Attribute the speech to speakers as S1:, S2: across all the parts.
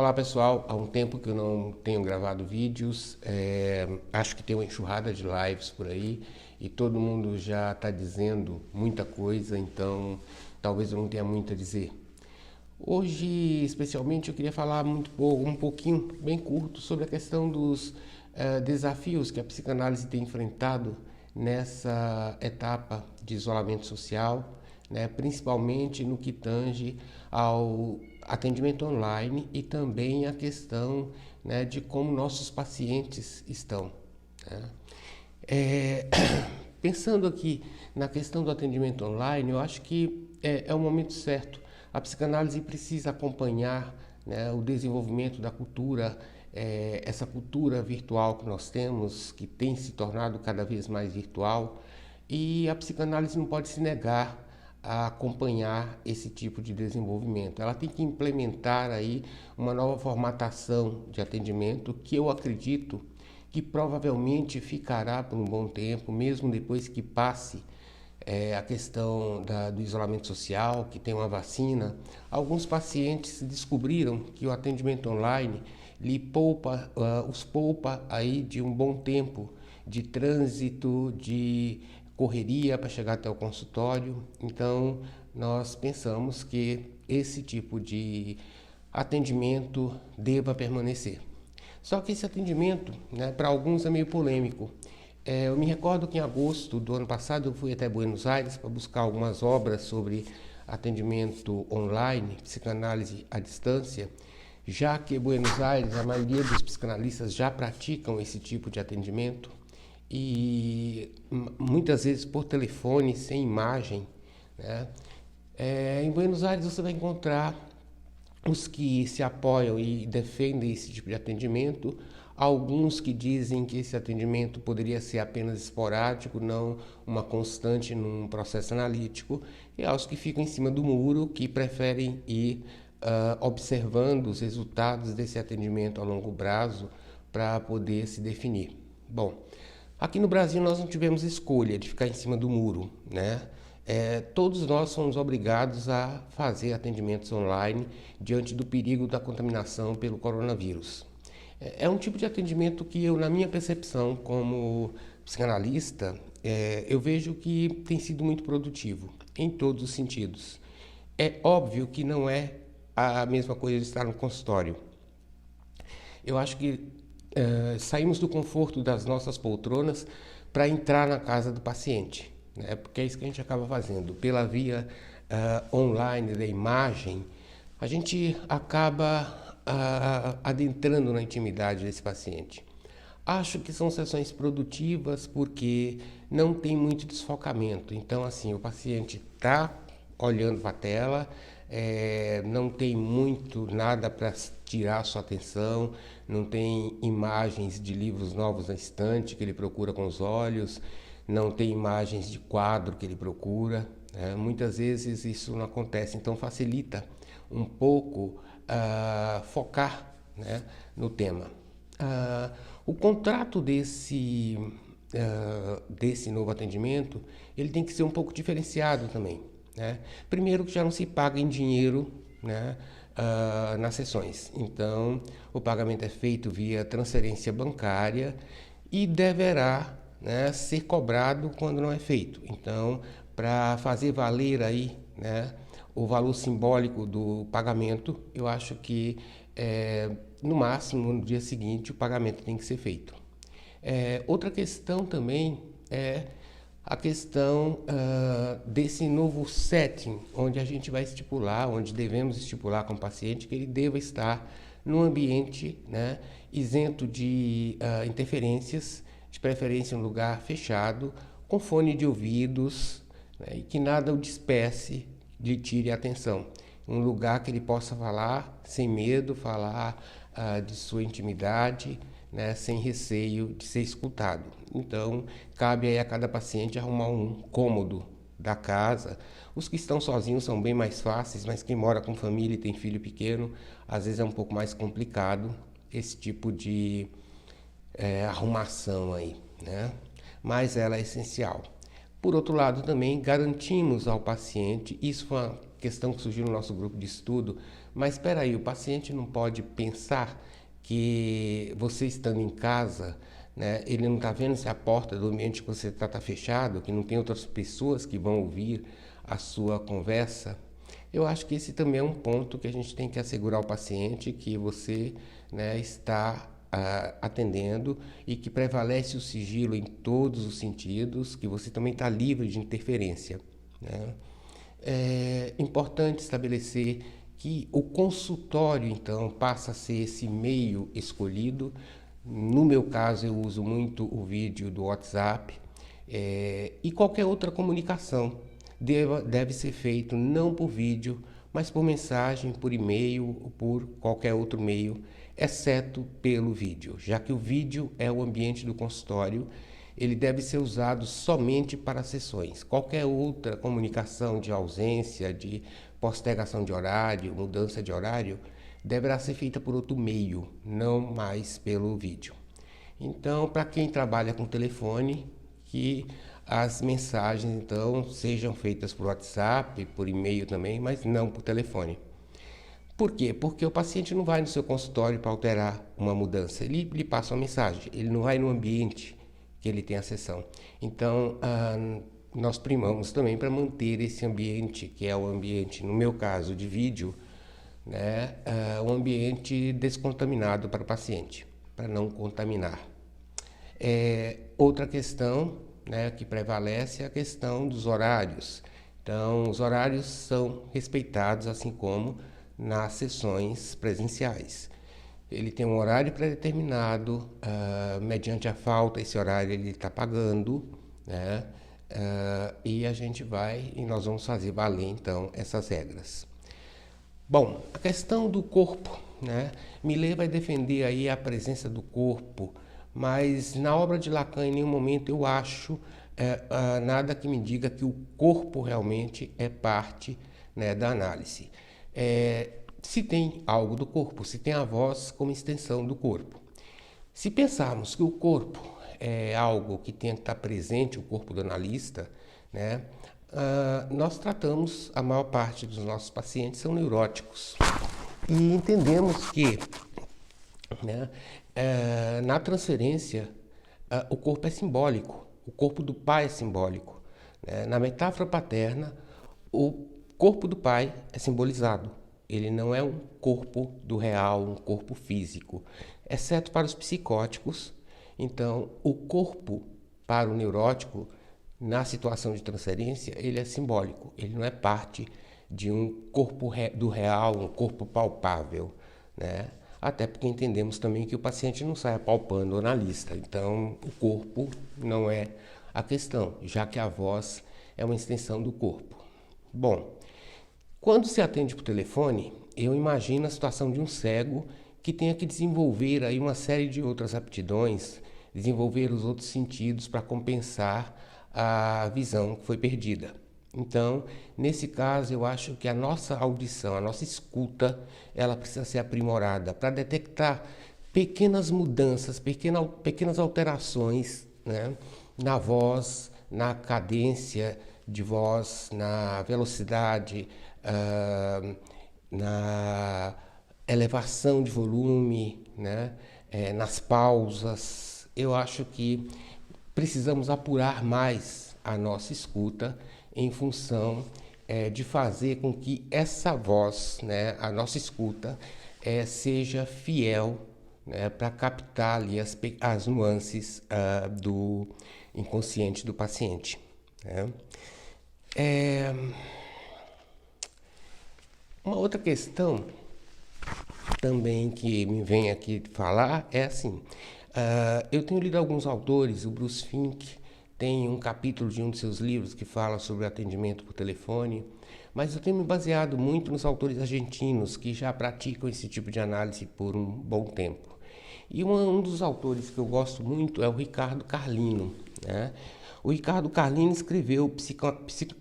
S1: Olá pessoal, há um tempo que eu não tenho gravado vídeos, acho que tem uma enxurrada de lives por aí e todo mundo já está dizendo muita coisa, então talvez eu não tenha muito a dizer. Hoje, especialmente, eu queria falar um pouquinho, bem curto, sobre a questão dos desafios que a psicanálise tem enfrentado nessa etapa de isolamento social, né, principalmente no que tange ao atendimento online e também a questão, né, de como nossos pacientes estão. Né? É, Pensando aqui na questão do atendimento online, eu acho que é o momento certo. A psicanálise precisa acompanhar, né, o desenvolvimento da cultura, essa cultura virtual que nós temos, que tem se tornado cada vez mais virtual, e a psicanálise não pode se negar a acompanhar esse tipo de desenvolvimento. Ela tem que implementar aí uma nova formatação de atendimento que eu acredito que provavelmente ficará por um bom tempo, mesmo depois que passe a questão do isolamento social, que tem uma vacina. Alguns pacientes descobriram que o atendimento online os poupa aí de um bom tempo de trânsito, de correria para chegar até o consultório. Então, nós pensamos que esse tipo de atendimento deva permanecer. Só que esse atendimento, né, para alguns é meio polêmico. Eu me recordo que em agosto do ano passado eu fui até Buenos Aires para buscar algumas obras sobre atendimento online, psicanálise à distância, já que em Buenos Aires a maioria dos psicanalistas já praticam esse tipo de atendimento e muitas vezes por telefone, sem imagem. Né? Em Buenos Aires você vai encontrar os que se apoiam e defendem esse tipo de atendimento, alguns que dizem que esse atendimento poderia ser apenas esporádico, não uma constante num processo analítico, e aos que ficam em cima do muro, que preferem ir observando os resultados desse atendimento a longo prazo para poder se definir. Bom, aqui no Brasil nós não tivemos escolha de ficar em cima do muro, né? Todos nós somos obrigados a fazer atendimentos online diante do perigo da contaminação pelo coronavírus. É um tipo de atendimento que eu, na minha percepção como psicanalista, eu vejo que tem sido muito produtivo, em todos os sentidos. É óbvio que não é a mesma coisa de estar no consultório. Eu acho que saímos do conforto das nossas poltronas para entrar na casa do paciente, né? Porque é isso que a gente acaba fazendo. Pela via online da imagem, a gente acaba adentrando na intimidade desse paciente. Acho que são sessões produtivas porque não tem muito desfocamento. Então, assim, o paciente está olhando para a tela, não tem muito nada para tirar sua atenção, não tem imagens de livros novos na estante que ele procura com os olhos, não tem imagens de quadro que ele procura. Muitas vezes isso não acontece, então facilita um pouco focar, né, no tema. O contrato desse novo atendimento, ele tem que ser um pouco diferenciado também. Né? Primeiro que já não se paga em dinheiro, né, nas sessões. Então, o pagamento é feito via transferência bancária e deverá, né, ser cobrado quando não é feito. Então, para fazer valer aí, né, o valor simbólico do pagamento, eu acho que no máximo no dia seguinte o pagamento tem que ser feito. Outra questão também é a questão desse novo setting, onde a gente vai estipular, onde devemos estipular com o paciente que ele deva estar num ambiente, né, isento de interferências, de preferência em um lugar fechado, com fone de ouvidos, né, e que nada o disperse, lhe tire a atenção. Um lugar que ele possa falar sem medo, falar de sua intimidade, né, sem receio de ser escutado. Então, cabe aí a cada paciente arrumar um cômodo da casa. Os que estão sozinhos são bem mais fáceis, mas quem mora com família e tem filho pequeno, às vezes é um pouco mais complicado esse tipo de arrumação aí, né? Mas ela é essencial. Por outro lado, também garantimos ao paciente, isso foi questão que surgiu no nosso grupo de estudo, mas espera aí, o paciente não pode pensar que você estando em casa, né, ele não está vendo se a porta do ambiente que você está fechado, que não tem outras pessoas que vão ouvir a sua conversa. Eu acho que esse também é um ponto que a gente tem que assegurar ao paciente que você, né, está atendendo e que prevalece o sigilo em todos os sentidos, que você também está livre de interferência, né? É importante estabelecer que o consultório, então, passa a ser esse meio escolhido. No meu caso, eu uso muito o vídeo do WhatsApp, e qualquer outra comunicação deve ser feito não por vídeo, mas por mensagem, por e-mail ou por qualquer outro meio, exceto pelo vídeo, já que o vídeo é o ambiente do consultório. Ele deve ser usado somente para sessões. Qualquer outra comunicação de ausência, de postergação de horário, mudança de horário, deverá ser feita por outro meio, não mais pelo vídeo. Então, para quem trabalha com telefone, que as mensagens então sejam feitas por WhatsApp, por e-mail também, mas não por telefone. Por quê? Porque o paciente não vai no seu consultório para alterar uma mudança, ele lhe passa uma mensagem, ele não vai no ambiente que ele tem a sessão. Então, nós primamos também para manter esse ambiente, que é o ambiente, no meu caso, de vídeo, né, um ambiente descontaminado para o paciente, para não contaminar. Outra questão, né, que prevalece é a questão dos horários. Então, os horários são respeitados, assim como nas sessões presenciais. Ele tem um horário pré-determinado, mediante a falta, esse horário ele está pagando, né? E a gente vai e nós vamos fazer valer, então, essas regras. Bom, a questão do corpo, né? Millet vai defender aí a presença do corpo, mas na obra de Lacan, em nenhum momento eu acho nada que me diga que o corpo realmente é parte, né, da análise. Se tem algo do corpo, se tem a voz como extensão do corpo. Se pensarmos que o corpo é algo que tem que estar presente, o corpo do analista, né, nós tratamos, a maior parte dos nossos pacientes são neuróticos. E entendemos que, né, na transferência, o corpo é simbólico, o corpo do pai é simbólico, né? Na metáfora paterna, o corpo do pai é simbolizado. Ele não é um corpo do real, um corpo físico, exceto para os psicóticos. Então, o corpo para o neurótico, na situação de transferência, ele é simbólico, ele não é parte de um corpo do real, um corpo palpável, né? Até porque entendemos também que o paciente não sai apalpando o analista, então o corpo não é a questão, já que a voz é uma extensão do corpo. Bom, quando se atende por telefone, eu imagino a situação de um cego que tenha que desenvolver aí uma série de outras aptidões, desenvolver os outros sentidos para compensar a visão que foi perdida. Então, nesse caso, eu acho que a nossa audição, a nossa escuta, ela precisa ser aprimorada para detectar pequenas mudanças, pequenas alterações, né, na voz, na cadência de voz, na velocidade, na elevação de volume, né, nas pausas. Eu acho que precisamos apurar mais a nossa escuta em função de fazer com que essa voz, né, a nossa escuta, seja fiel, né, para captar ali as nuances do inconsciente do paciente, né? Uma outra questão também que me vem aqui falar é assim, eu tenho lido alguns autores, o Bruce Fink tem um capítulo de um de seus livros que fala sobre atendimento por telefone, mas eu tenho me baseado muito nos autores argentinos que já praticam esse tipo de análise por um bom tempo. E um dos autores que eu gosto muito é o Ricardo Carlino, né? O Ricardo Carlino escreveu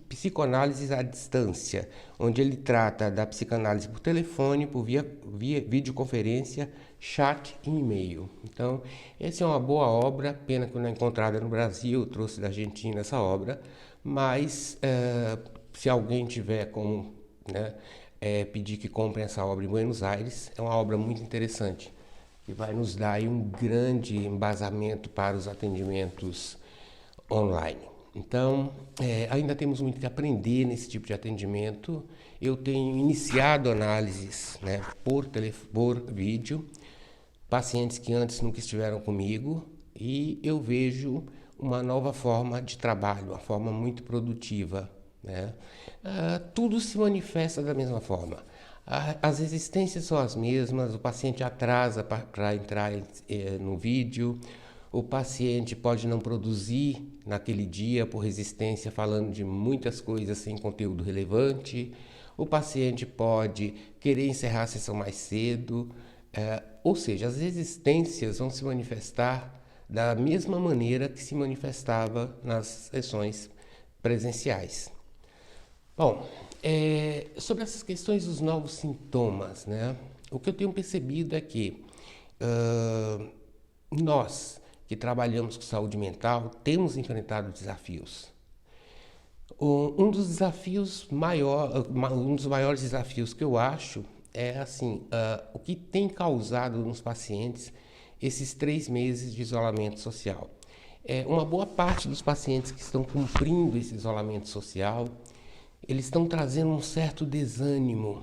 S1: Psicoanálise à Distância, onde ele trata da psicanálise por telefone, por via videoconferência, chat e e-mail. Então, essa é uma boa obra, pena que não é encontrada no Brasil, eu trouxe da Argentina essa obra, mas se alguém tiver como né, pedir que comprem essa obra em Buenos Aires. É uma obra muito interessante e vai nos dar aí um grande embasamento para os atendimentos online. Então, ainda temos muito que aprender nesse tipo de atendimento. Eu tenho iniciado análises, né, por vídeo, pacientes que antes nunca estiveram comigo, e eu vejo uma nova forma de trabalho, uma forma muito produtiva, né? Tudo se manifesta da mesma forma. As resistências são as mesmas, o paciente atrasa para entrar no vídeo, o paciente pode não produzir naquele dia por resistência, falando de muitas coisas sem conteúdo relevante, o paciente pode querer encerrar a sessão mais cedo, ou seja, as resistências vão se manifestar da mesma maneira que se manifestava nas sessões presenciais. Bom, sobre essas questões dos novos sintomas, né? O que eu tenho percebido é que nós que trabalhamos com saúde mental temos enfrentado desafios. Um dos maiores desafios que eu acho é assim, o que tem causado nos pacientes esses 3 meses de isolamento social. Uma boa parte dos pacientes que estão cumprindo esse isolamento social, eles estão trazendo um certo desânimo,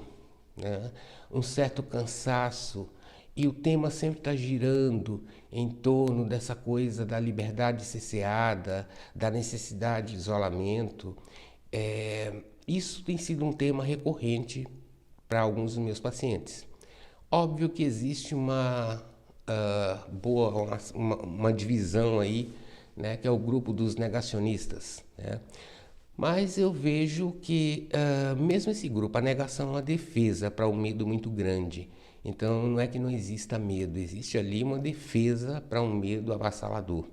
S1: né? Um certo cansaço, e o tema sempre está girando em torno dessa coisa da liberdade cerceada, da necessidade de isolamento. Isso tem sido um tema recorrente para alguns dos meus pacientes. Óbvio que existe uma divisão aí, né, que é o grupo dos negacionistas, né? Mas eu vejo que mesmo esse grupo, a negação é uma defesa para um medo muito grande. Então não é que não exista medo, existe ali uma defesa para um medo avassalador.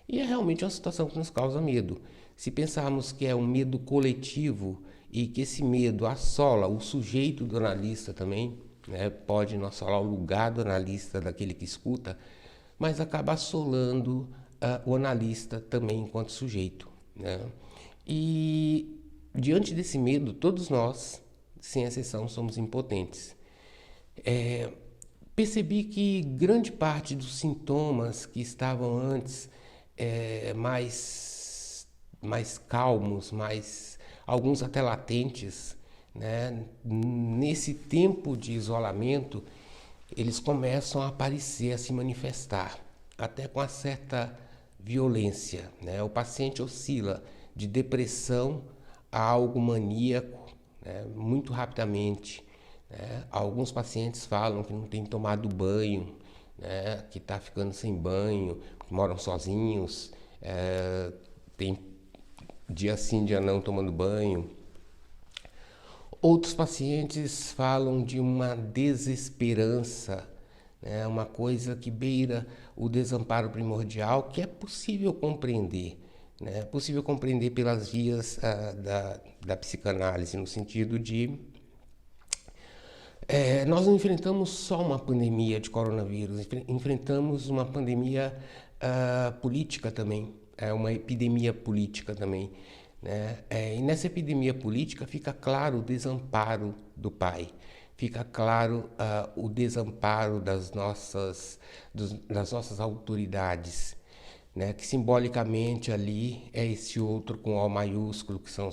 S1: E é realmente uma situação que nos causa medo. Se pensarmos que é um medo coletivo e que esse medo assola o sujeito do analista também, né, pode não assolar o lugar do analista, daquele que escuta, mas acaba assolando o analista também enquanto sujeito, né? E diante desse medo, todos nós, sem exceção, somos impotentes. Percebi que grande parte dos sintomas que estavam antes mais calmos, alguns até latentes, né? Nesse tempo de isolamento, eles começam a aparecer, a se manifestar, até com uma certa violência, né? O paciente oscila de depressão a algo maníaco, né, muito rapidamente, né? Alguns pacientes falam que não tem tomado banho, né, que está ficando sem banho, que moram sozinhos, tem dia sim, dia não tomando banho. Outros pacientes falam de uma desesperança, né, uma coisa que beira o desamparo primordial, que é possível compreender. É possível compreender pelas vias da psicanálise, no sentido de nós não enfrentamos só uma pandemia de coronavírus, enfrentamos uma pandemia política também, uma epidemia política também, né? E nessa epidemia política fica claro o desamparo do pai, fica claro o desamparo das nossas autoridades, né, que simbolicamente ali é esse outro com O maiúsculo, que são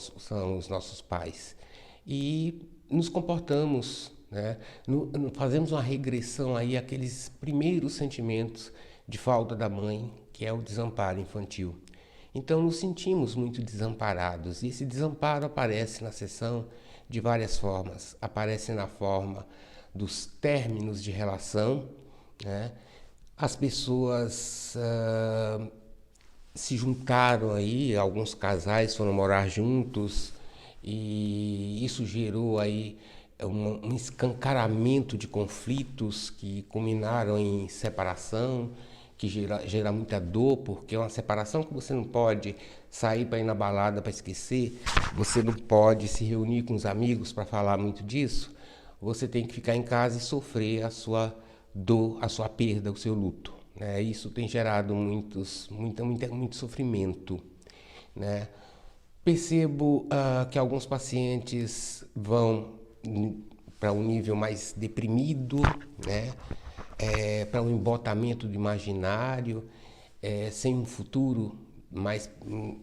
S1: os nossos pais. E nos comportamos, né, fazemos uma regressão aí àqueles primeiros sentimentos de falta da mãe, que é o desamparo infantil. Então nos sentimos muito desamparados, e esse desamparo aparece na sessão de várias formas. Aparece na forma dos términos de relação, né? As pessoas se juntaram aí, alguns casais foram morar juntos, e isso gerou aí um escancaramento de conflitos que culminaram em separação, que gera muita dor, porque é uma separação que você não pode sair para ir na balada para esquecer, você não pode se reunir com os amigos para falar muito disso, você tem que ficar em casa e sofrer a sua dor, a sua perda, o seu luto, né? Isso tem gerado muito sofrimento, né? Percebo que alguns pacientes vão para um nível mais deprimido, né? Para um embotamento do imaginário, sem um futuro,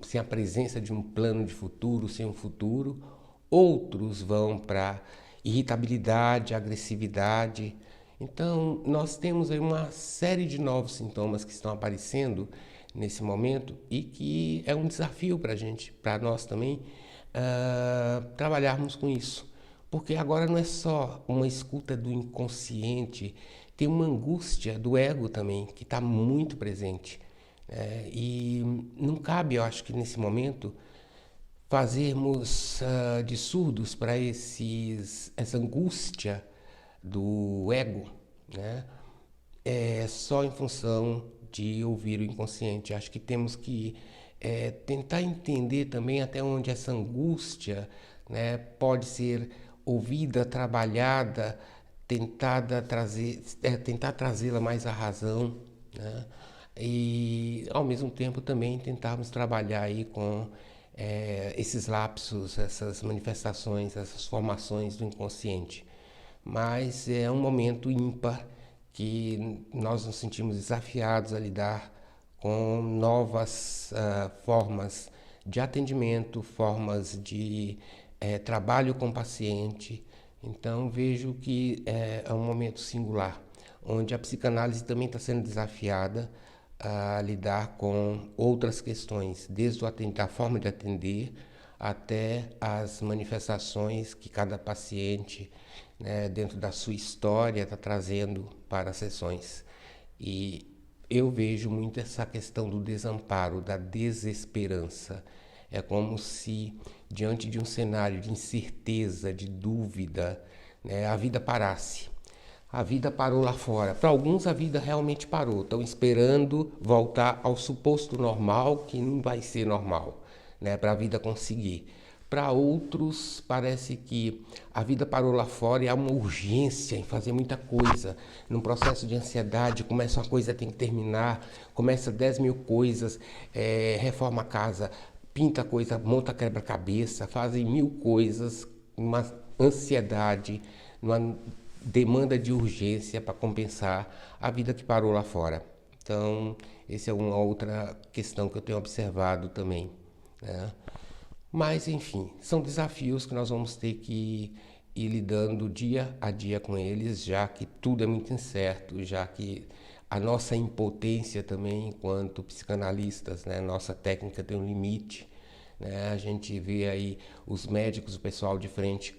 S1: sem a presença de um plano de futuro, sem um futuro. Outros vão para irritabilidade, agressividade. Então, nós temos aí uma série de novos sintomas que estão aparecendo nesse momento e que é um desafio para a gente, para nós também, trabalharmos com isso. Porque agora não é só uma escuta do inconsciente, tem uma angústia do ego também, que está muito presente. E não cabe, eu acho que nesse momento, fazermos de surdos para essa angústia do ego, né? Só em função de ouvir o inconsciente. Acho que temos que tentar entender também até onde essa angústia, né, pode ser ouvida, trabalhada, tentar trazê-la mais à razão, né? E ao mesmo tempo também tentarmos trabalhar aí com esses lapsos, essas manifestações, essas formações do inconsciente. Mas é um momento ímpar que nós nos sentimos desafiados a lidar com novas formas de atendimento, formas de trabalho com o paciente. Então vejo que é um momento singular, onde a psicanálise também está sendo desafiada a lidar com outras questões, desde a forma de atender até as manifestações que cada paciente, né, dentro da sua história, está trazendo para as sessões. E eu vejo muito essa questão do desamparo, da desesperança. É como se, diante de um cenário de incerteza, de dúvida, né, a vida parasse. A vida parou lá fora. Para alguns, a vida realmente parou. Estão esperando voltar ao suposto normal, que não vai ser normal, né, para a vida conseguir. Para outros, parece que a vida parou lá fora e há uma urgência em fazer muita coisa. Num processo de ansiedade, começa uma coisa, tem que terminar, começa 10 mil coisas, reforma a casa, pinta coisa, monta quebra-cabeça, fazem mil coisas, uma ansiedade, uma demanda de urgência para compensar a vida que parou lá fora. Então, essa é uma outra questão que eu tenho observado também, né? Mas, enfim, são desafios que nós vamos ter que ir lidando dia a dia com eles, já que tudo é muito incerto, já que a nossa impotência também, enquanto psicanalistas, né, nossa técnica tem um limite, né? A gente vê aí os médicos, o pessoal de frente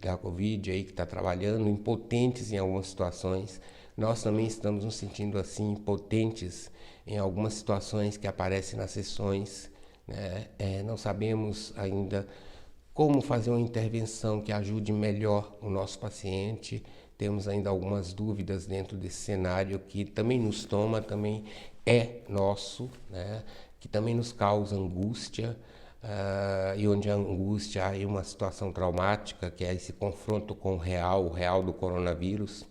S1: da Covid aí que está trabalhando, impotentes em algumas situações. Nós também estamos nos sentindo assim, impotentes em algumas situações que aparecem nas sessões, né? Não sabemos ainda como fazer uma intervenção que ajude melhor o nosso paciente. Temos ainda algumas dúvidas dentro desse cenário que também nos toma, também é nosso, né? Que também nos causa angústia. E onde a angústia há uma situação traumática, que é esse confronto com o real do coronavírus.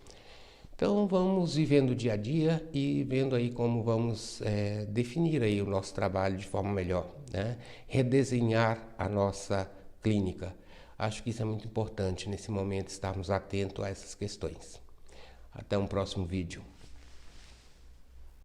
S1: Então vamos vivendo o dia a dia e vendo aí como vamos definir aí o nosso trabalho de forma melhor, né? Redesenhar a nossa clínica. Acho que isso é muito importante nesse momento, estarmos atentos a essas questões. Até um próximo vídeo.